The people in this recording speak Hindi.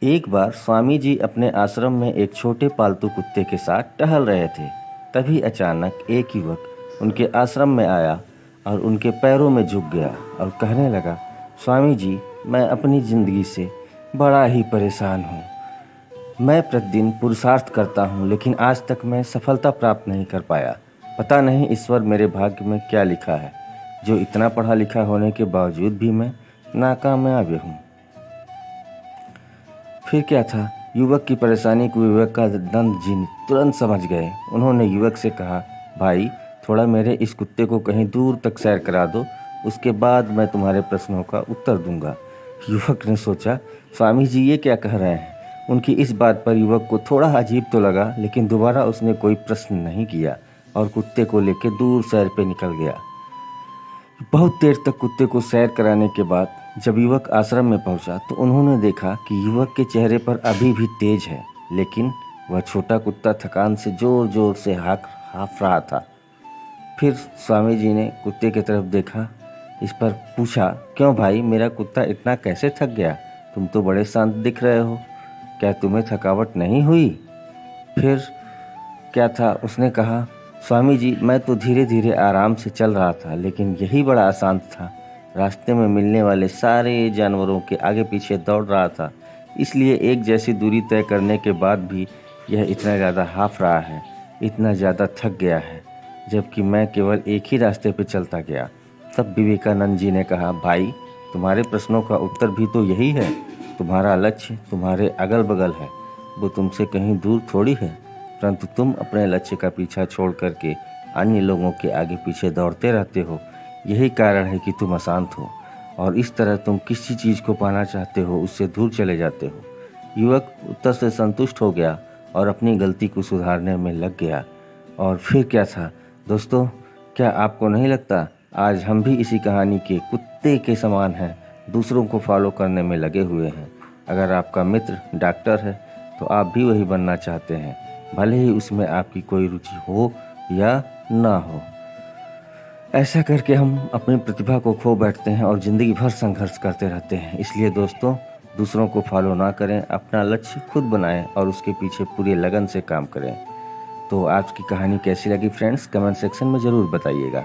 एक बार स्वामी जी अपने आश्रम में एक छोटे पालतू कुत्ते के साथ टहल रहे थे। तभी अचानक एक युवक उनके आश्रम में आया और उनके पैरों में झुक गया और कहने लगा, स्वामी जी, मैं अपनी ज़िंदगी से बड़ा ही परेशान हूँ। मैं प्रतिदिन पुरुषार्थ करता हूँ, लेकिन आज तक मैं सफलता प्राप्त नहीं कर पाया। पता नहीं ईश्वर मेरे भाग्य में क्या लिखा है, जो इतना पढ़ा लिखा होने के बावजूद भी मैं नाकामयाब हूँ। फिर क्या था, युवक की परेशानी को विवेकानंद जी तुरंत समझ गए। उन्होंने युवक से कहा, भाई, थोड़ा मेरे इस कुत्ते को कहीं दूर तक सैर करा दो, उसके बाद मैं तुम्हारे प्रश्नों का उत्तर दूंगा। युवक ने सोचा, स्वामी जी ये क्या कह रहे हैं। उनकी इस बात पर युवक को थोड़ा अजीब तो लगा, लेकिन दोबारा उसने कोई प्रश्न नहीं किया और कुत्ते को लेकर दूर सैर पे निकल गया। बहुत देर तक कुत्ते को सैर कराने के बाद जब युवक आश्रम में पहुंचा तो उन्होंने देखा कि युवक के चेहरे पर अभी भी तेज है, लेकिन वह छोटा कुत्ता थकान से जोर जोर से हाँफ रहा था। फिर स्वामी जी ने कुत्ते की तरफ देखा, इस पर पूछा, क्यों भाई, मेरा कुत्ता इतना कैसे थक गया? तुम तो बड़े शांत दिख रहे हो, क्या तुम्हें थकावट नहीं हुई? फिर क्या था, उसने कहा, स्वामी जी, मैं तो धीरे धीरे आराम से चल रहा था, लेकिन यही बड़ा अशांत था। रास्ते में मिलने वाले सारे जानवरों के आगे पीछे दौड़ रहा था, इसलिए एक जैसी दूरी तय करने के बाद भी यह इतना ज़्यादा हाँफ रहा है, इतना ज़्यादा थक गया है, जबकि मैं केवल एक ही रास्ते पर चलता गया। तब विवेकानंद जी ने कहा, भाई, तुम्हारे प्रश्नों का उत्तर भी तो यही है। तुम्हारा लक्ष्य तुम्हारे अगल बगल है, वो तुमसे कहीं दूर थोड़ी है, परंतु तुम अपने लक्ष्य का पीछा छोड़ करके अन्य लोगों के आगे पीछे दौड़ते रहते हो। यही कारण है कि तुम अशांत हो, और इस तरह तुम किसी चीज़ को पाना चाहते हो, उससे दूर चले जाते हो। युवक उत्तर से संतुष्ट हो गया और अपनी गलती को सुधारने में लग गया। और फिर क्या था दोस्तों, क्या आपको नहीं लगता आज हम भी इसी कहानी के कुत्ते के समान हैं, दूसरों को फॉलो करने में लगे हुए हैं। अगर आपका मित्र डॉक्टर है तो आप भी वही बनना चाहते हैं, भले ही उसमें आपकी कोई रुचि हो या ना हो। ऐसा करके हम अपनी प्रतिभा को खो बैठते हैं और ज़िंदगी भर संघर्ष करते रहते हैं। इसलिए दोस्तों, दूसरों को फॉलो ना करें, अपना लक्ष्य खुद बनाएं और उसके पीछे पूरी लगन से काम करें। तो आज की कहानी कैसी लगी फ्रेंड्स, कमेंट सेक्शन में ज़रूर बताइएगा।